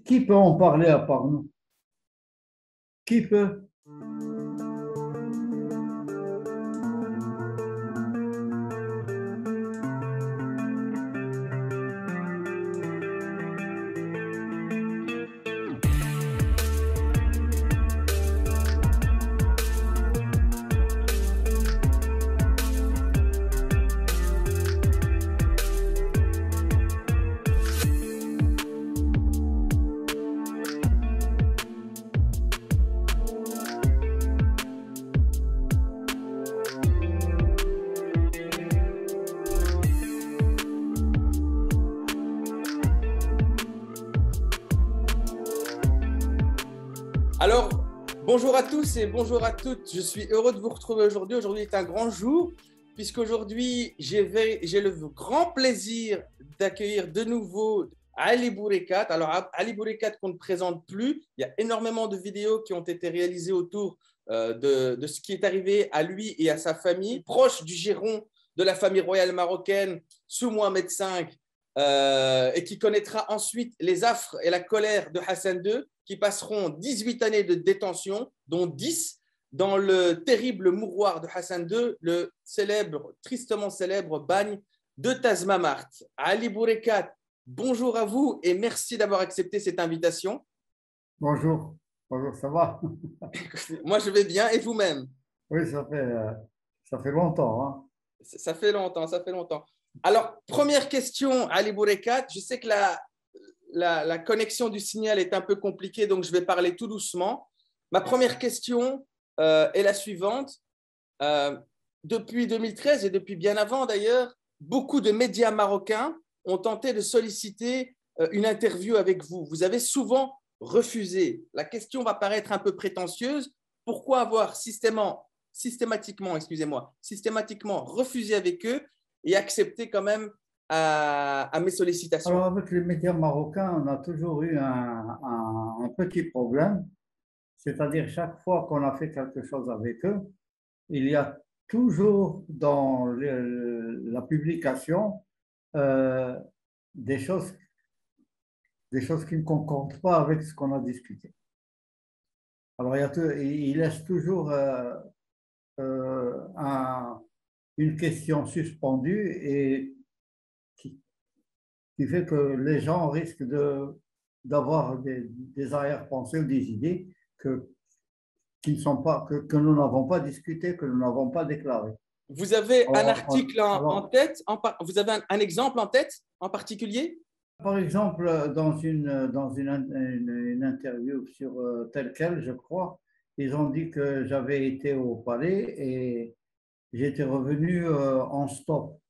qui peut en parler à part nous? Qui peut? Alors, bonjour à tous et bonjour à toutes. Je suis heureux de vous retrouver aujourd'hui. Aujourd'hui est un grand jour puisqu'aujourd'hui, j'ai le grand plaisir d'accueillir de nouveau Ali Bourekat. Alors, Ali Bourekat qu'on ne présente plus. Il y a énormément de vidéos qui ont été réalisées autour de ce qui est arrivé à lui et à sa famille, proche du giron de la famille royale marocaine sous Mohamed V, et qui connaîtra ensuite les affres et la colère de Hassan II, qui passeront 18 années de détention, dont 10 dans le terrible mouroir de Hassan II, le tristement célèbre bagne de Tazmamart. Ali Bourekat, bonjour à vous et merci d'avoir accepté cette invitation. Bonjour, bonjour, ça va? Moi, je vais bien et vous-même? Oui, ça fait longtemps, hein. Ça fait longtemps, ça fait longtemps. Alors, première question, Ali Bourekat. Je sais que la connexion du signal est un peu compliquée, donc je vais parler tout doucement. Ma première question est la suivante. Depuis 2013 et depuis bien avant d'ailleurs, beaucoup de médias marocains ont tenté de solliciter une interview avec vous. Vous avez souvent refusé. La question va paraître un peu prétentieuse. Pourquoi avoir systématiquement refusé avec eux et accepté quand même à mes sollicitations? Alors, avec les médias marocains, on a toujours eu un petit problème, c'est-à-dire chaque fois qu'on a fait quelque chose avec eux, il y a toujours dans la publication euh, des choses, des choses qui ne concordent pas avec ce qu'on a discuté. Alors, il laisse toujours une question suspendue et qui, qui fait que les gens risquent d'avoir des arrière-pensées ou des idées qui ne sont pas, que nous n'avons pas discuté, que nous n'avons pas déclaré. Vous avez un Alors, article en tête, vous avez un exemple en tête en particulier? par exemple, une interview sur tel quel, je crois, ils ont dit que j'avais été au palais et j'étais revenu en stop.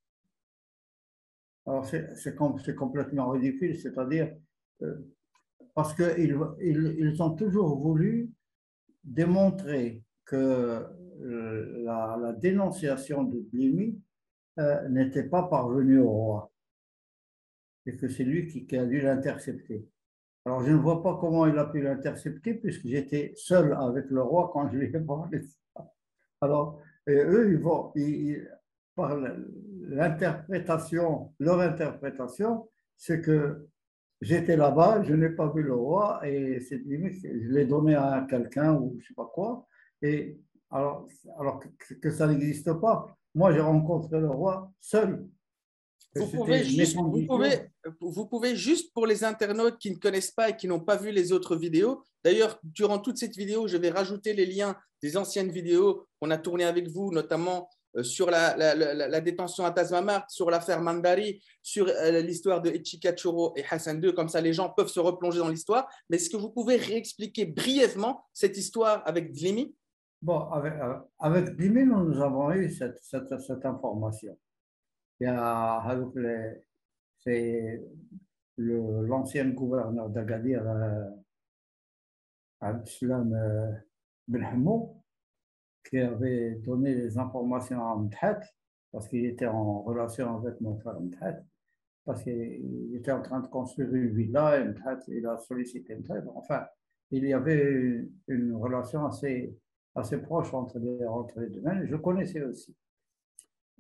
Alors, c'est complètement ridicule, c'est-à-dire euh, parce qu'ils ont toujours voulu démontrer que la dénonciation de Blimi n'était pas parvenue au roi et que c'est lui qui a dû l'intercepter. Alors, je ne vois pas comment il a pu l'intercepter puisque j'étais seul avec le roi quand je lui ai parlé de ça. Alors, eux, par l'interprétation, leur interprétation, c'est que j'étais là-bas, je n'ai pas vu le roi et cette limite, je l'ai donné à quelqu'un ou je ne sais pas quoi. Et alors que ça n'existe pas. Moi, j'ai rencontré le roi seul. Vous pouvez juste pour les internautes qui ne connaissent pas et qui n'ont pas vu les autres vidéos. D'ailleurs, durant toute cette vidéo, je vais rajouter les liens des anciennes vidéos qu'on a tournées avec vous, notamment sur la détention à Tazmamart, sur l'affaire Mandari, sur l'histoire de Etchikachoro et Hassan II. Comme ça, les gens peuvent se replonger dans l'histoire. Mais est-ce que vous pouvez réexpliquer brièvement cette histoire avec Dlimi? Bon, avec Dimi, nous avons eu cette information. Il y a c'est l'ancien gouverneur d'Agadir, Abdeslam Ben Hammou, qui avait donné les informations à Mthat, parce qu'il était en relation avec mon frère Mthat, parce qu'il était en train de construire une villa et Mthat, il a sollicité Mthat. Enfin, il y avait une relation assez proche entre les deux. Je connaissais aussi.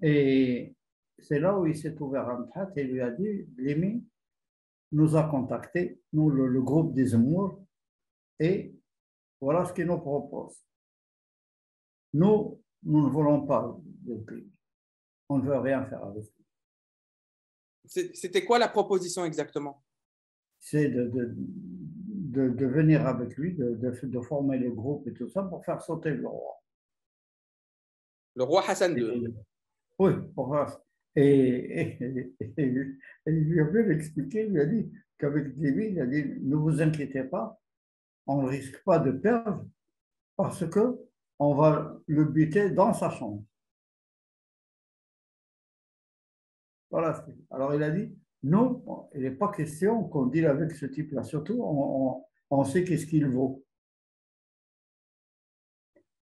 Et c'est là où il s'est ouvert à Mthat et lui a dit, Lémi, nous a contactés, nous, le groupe des Zemmour, et voilà ce qu'ils nous proposent. Nous ne voulons pas de pays. On ne veut rien faire avec lui. C'était quoi la proposition exactement? C'est de venir avec lui, de former le groupe et tout ça pour faire sauter le roi. Le roi Hassan II. Oui, pour faire. Et il lui a bien expliqué, il lui a dit qu'avec David, il a dit, ne vous inquiétez pas, on ne risque pas de perdre parce que on va le buter dans sa chambre. Voilà. Alors il a dit, non, il n'est pas question qu'on deal avec ce type-là. Surtout, on sait qu'est-ce qu'il vaut.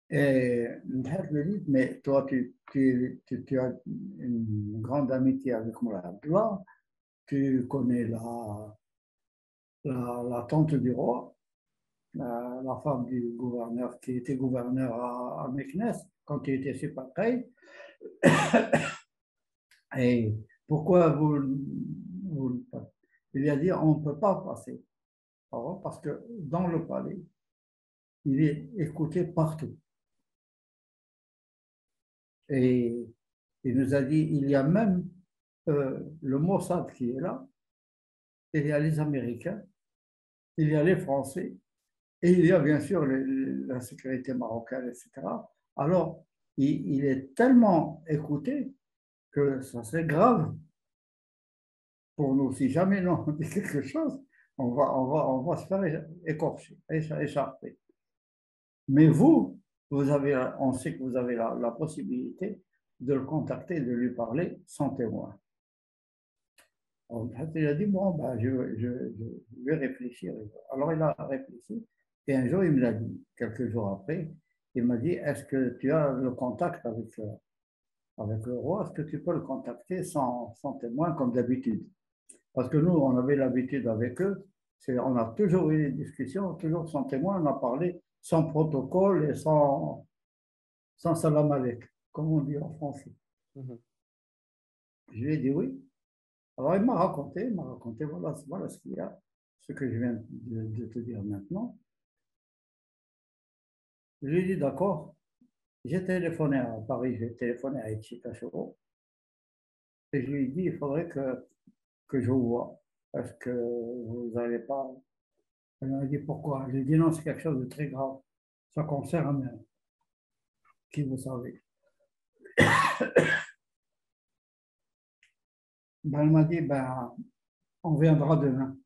Et Mdhat me dit, mais toi, tu as une grande amitié avec Moulay Abdullah, tu connais la tante du roi, la femme du gouverneur, qui était gouverneur à Meknès, quand il était chez Patrick. Et pourquoi il a dit, on ne peut pas passer. Parce que dans le palais, il est écouté partout. Et il nous a dit, il y a même le Mossad qui est là, il y a les Américains, il y a les Français, et il y a bien sûr la sécurité marocaine, etc. Alors, il est tellement écouté que ça serait grave pour nous. Si jamais on dit quelque chose, on va se faire écorcher, écharper. Mais vous, on sait que vous avez la possibilité de le contacter, de lui parler sans témoin. Il a dit, bon, ben, je vais réfléchir. Alors il a réfléchi et un jour il me l'a dit, quelques jours après, il m'a dit, est-ce que tu as le contact avec le roi, est-ce que tu peux le contacter sans témoin comme d'habitude? Parce que nous, on avait l'habitude avec eux, on a toujours eu des discussions, toujours sans témoin, on a parlé sans protocole et sans salam alek, comme on dit en français. Je lui ai dit oui. Alors il m'a raconté, voilà ce qu'il y a, ce que je viens de te dire maintenant. Je lui ai dit d'accord. J'ai téléphoné à Paris, j'ai téléphoné à Etchikachoro et je lui ai dit il faudrait que je vous voie. Est-ce que vous n'allez pas. Elle m'a dit pourquoi? Je lui ai dit non, c'est quelque chose de très grave. Ça concerne qui vous savez. Ben, elle m'a dit ben, on viendra demain.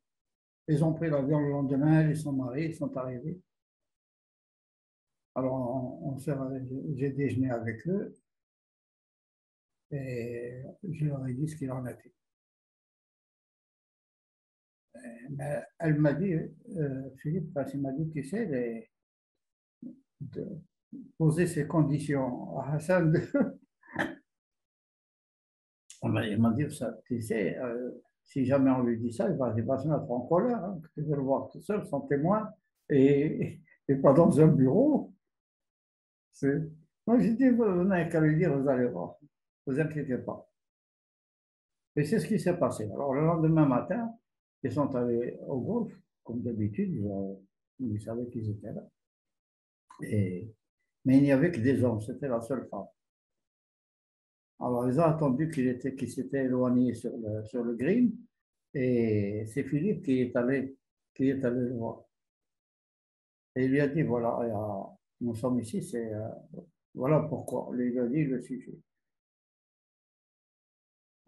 Ils ont pris l'avion le lendemain, ils sont mariés, ils sont arrivés. Alors, j'ai déjeuné avec eux et je leur ai dit ce qu'il en était. Mais elle m'a dit, Philippe, parce qu'il m'a dit, tu sais, de poser ces conditions à Hassan. Il m'a dit, ça, tu sais, si jamais on lui dit ça, il va se mettre en colère, hein, que tu veux le voir tout seul, sans témoin, et pas dans un bureau. Moi, j'ai dit, vous n'avez qu'à lui dire, vous allez voir, ne vous inquiétez pas. Et c'est ce qui s'est passé. Alors, le lendemain matin, ils sont allés au golf, comme d'habitude, ils savaient qu'ils étaient là. Mais il n'y avait que des hommes, c'était la seule femme. Alors, ils ont attendu qu'il s'était éloigné sur le green, et c'est Philippe qui est allé le voir. Et il lui a dit, voilà, nous sommes ici, voilà pourquoi. Lui, il a dit le sujet.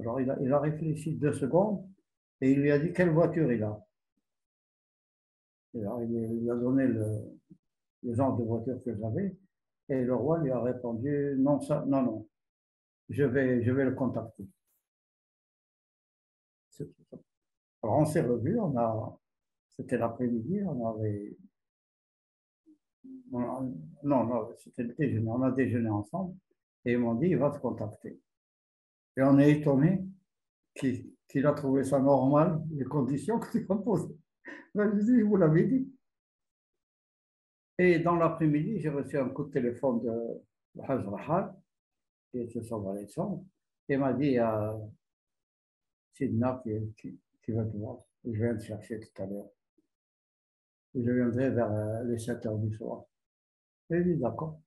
Alors, il a réfléchi 2 secondes, et il lui a dit quelle voiture il a. Et alors, il lui a donné le genre de voiture que j'avais, et le roi lui a répondu, non, non, je vais le contacter. Alors, on s'est revus, c'était l'après-midi, non, c'était le déjeuner, on a déjeuné ensemble, et ils m'ont dit, il va te contacter. Et on est étonné qu'il a trouvé ça normal, les conditions que tu as posées. Ben, je dis, je vous l'avais dit. Et dans l'après-midi, j'ai reçu un coup de téléphone de Haj Rahal, qui était son valet de chambre, et m'a dit, Sidna qui va te voir. Je viens de chercher tout à l'heure. Je viendrai vers les 7 heures du soir. Il dit, d'accord.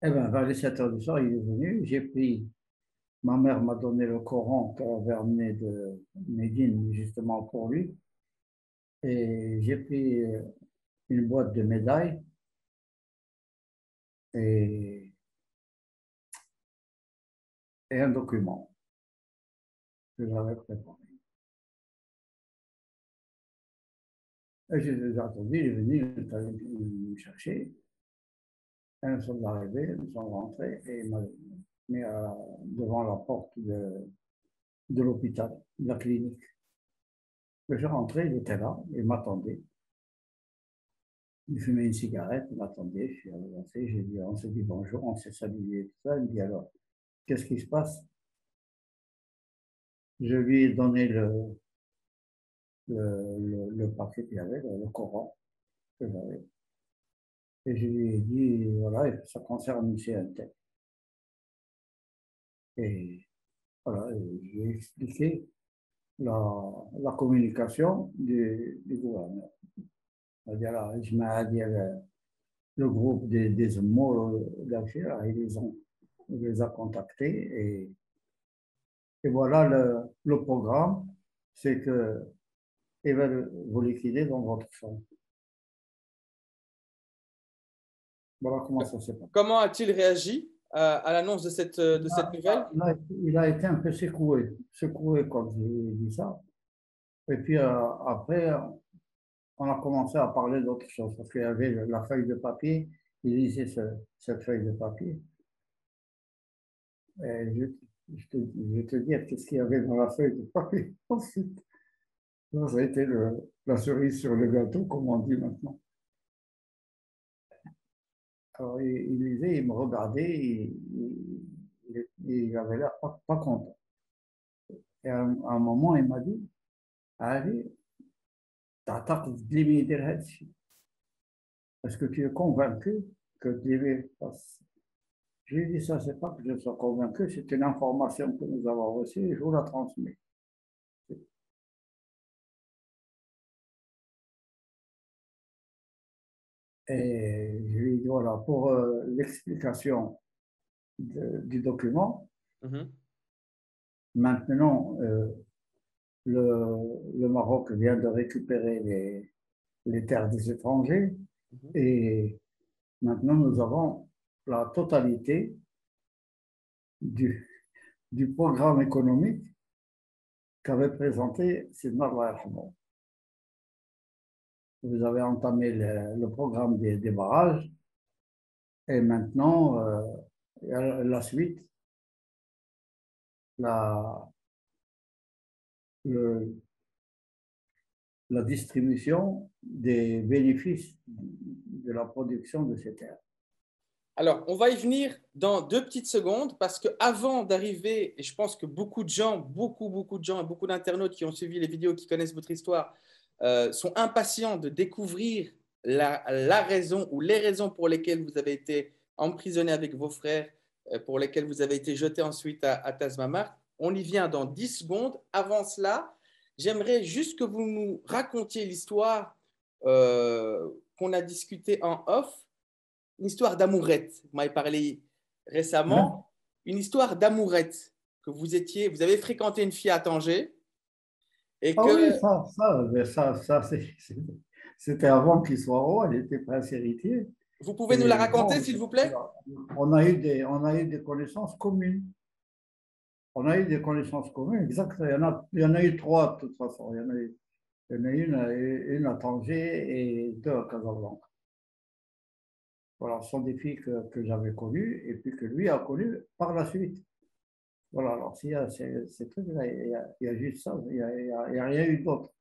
Eh bien, vers les 7 heures du soir, il est venu. J'ai pris, ma mère m'a donné le Coran qu'elle avait amené de Médine, justement pour lui. Et j'ai pris une boîte de médailles et, et un document que j'avais préparé. Et j'ai attendu, il est venu, il est allé me chercher. Et nous sommes arrivés, nous sommes rentrés et il m'a mis devant la porte de l'hôpital, de la clinique. Je suis rentré, il était là, il m'attendait. Il fumait une cigarette, il m'attendait, je suis avancé, j'ai dit, on s'est dit bonjour, on s'est salué, tout ça. Il me dit alors, qu'est-ce qui se passe? Je lui ai donné le paquet qu'il y avait, le Coran que j'avais. Et je lui ai dit, voilà, ça concerne M. Intel. Et voilà, j'ai expliqué la communication du gouvernement. C'est-à-dire, le groupe des mots d'Alger, il les a contactés et voilà le programme, c'est qu'ils veulent vous liquider dans votre chambre. Voilà comment ça s'est passé. Comment a-t-il réagi à l'annonce de cette nouvelle? Il a été un peu secoué quand j'ai dit ça. Et puis après, on a commencé à parler d'autres choses parce qu'il y avait la feuille de papier. Il lisait cette feuille de papier. Et je vais te dire qu'est-ce qu'il y avait dans la feuille de papier. Ensuite, là, ça a été la cerise sur le gâteau, comme on dit maintenant. Alors, il lisait, il me regardait, il avait l'air pas content. Et à un moment, il m'a dit, allez, est-ce que tu es convaincu que tu passe? Je lui ai dit, ça, c'est pas que je sois convaincu, c'est une information que nous avons reçue et je vous la transmets. Et je lui ai dit, voilà, pour l'explication du document, maintenant, le Maroc vient de récupérer les terres des étrangers et maintenant nous avons la totalité du programme économique qu'avait présenté Sidna Allah Yarhamou. Vous avez entamé le programme des barrages et maintenant la suite, la distribution des bénéfices de la production de ces terres. Alors, on va y venir dans 2 petites secondes parce qu'avant d'arriver, et je pense que beaucoup de gens, beaucoup de gens et beaucoup d'internautes qui ont suivi les vidéos, qui connaissent votre histoire, sont impatients de découvrir la raison ou les raisons pour lesquelles vous avez été emprisonné avec vos frères, pour lesquelles vous avez été jeté ensuite à Tazmamart. On y vient dans 10 secondes. Avant cela, j'aimerais juste que vous nous racontiez l'histoire qu'on a discutée en off. Une histoire d'amourette. Vous m'avez parlé récemment. Une histoire d'amourette que vous avez fréquenté une fille à Tanger et Ah que. oui, ça c'était avant qu'il soit roi, il était prince héritier. Vous pouvez nous la Et raconter, bon, s'il vous plaît? on a eu des connaissances communes. On a eu des connaissances communes, exactement. Il y en a eu 3 de toute façon. Il y en a une à Tanger et 2 à Casablanca. Voilà, ce sont des filles que j'avais connues et puis que lui a connues par la suite. Voilà, alors s'il y a ces trucs-là, il y a juste ça, il n'y a rien eu d'autre.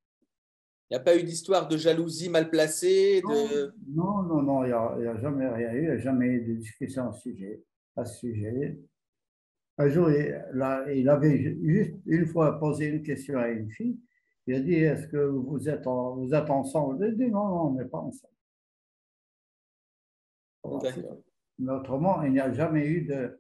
Il n'y a pas eu d'histoire de jalousie mal placée Non, il n'y a jamais rien eu, il n'y a jamais eu de discussion à ce sujet. Un jour, il avait juste une fois posé une question à une fille. Il a dit, est-ce que vous êtes ensemble? Elle a dit, non, on n'est pas ensemble. Voilà, mais autrement, il n'y a jamais eu de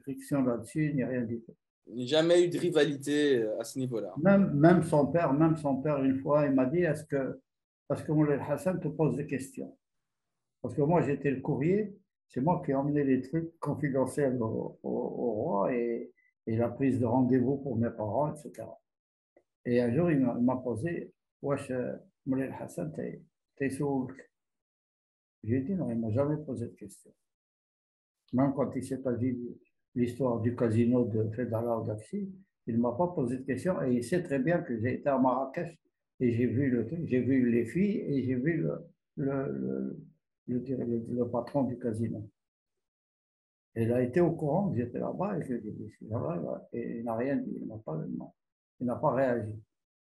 friction là-dessus, ni rien du tout. Il n'y a jamais eu de rivalité à ce niveau-là. Même son père, une fois, il m'a dit, parce que Moulay Hassan te pose des questions. Parce que moi, j'étais le courrier, c'est moi qui ai emmené les trucs confidentiels au roi et la prise de rendez-vous pour mes parents, etc. Et un jour, il m'a posé, wesh, Moulay Hassan, t'es soulk. J'ai dit non, il ne m'a jamais posé de question. Même quand il s'est agi de l'histoire du casino de Fedala ou d'Afsi, il ne m'a pas posé de question et il sait très bien que j'ai été à Marrakech et j'ai vu les filles et j'ai vu le patron du casino. Et il a été au courant que j'étais là-bas et je lui ai dit, je suis là-bas, et il n'a rien dit, il n'a pas réagi.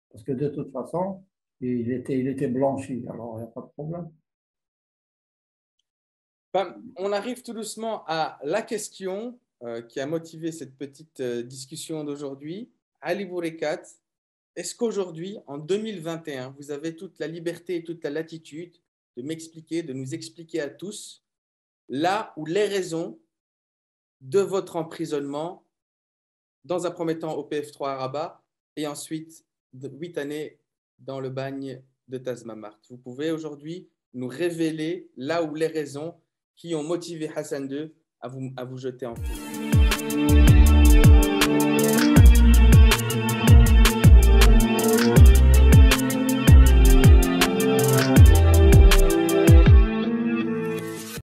Parce que de toute façon, il était blanchi, alors il n'y a pas de problème. On arrive tout doucement à la question qui a motivé cette petite discussion d'aujourd'hui. Ali Bourekat, est-ce qu'aujourd'hui, en 2021, vous avez toute la liberté et toute la latitude de m'expliquer, de nous expliquer à tous là où les raisons de votre emprisonnement, dans un premier temps au PF3 à Rabat et ensuite de 8 années dans le bagne de Tazmamart. Vous pouvez aujourd'hui nous révéler là où les raisons qui ont motivé Hassan II à vous jeter en prison.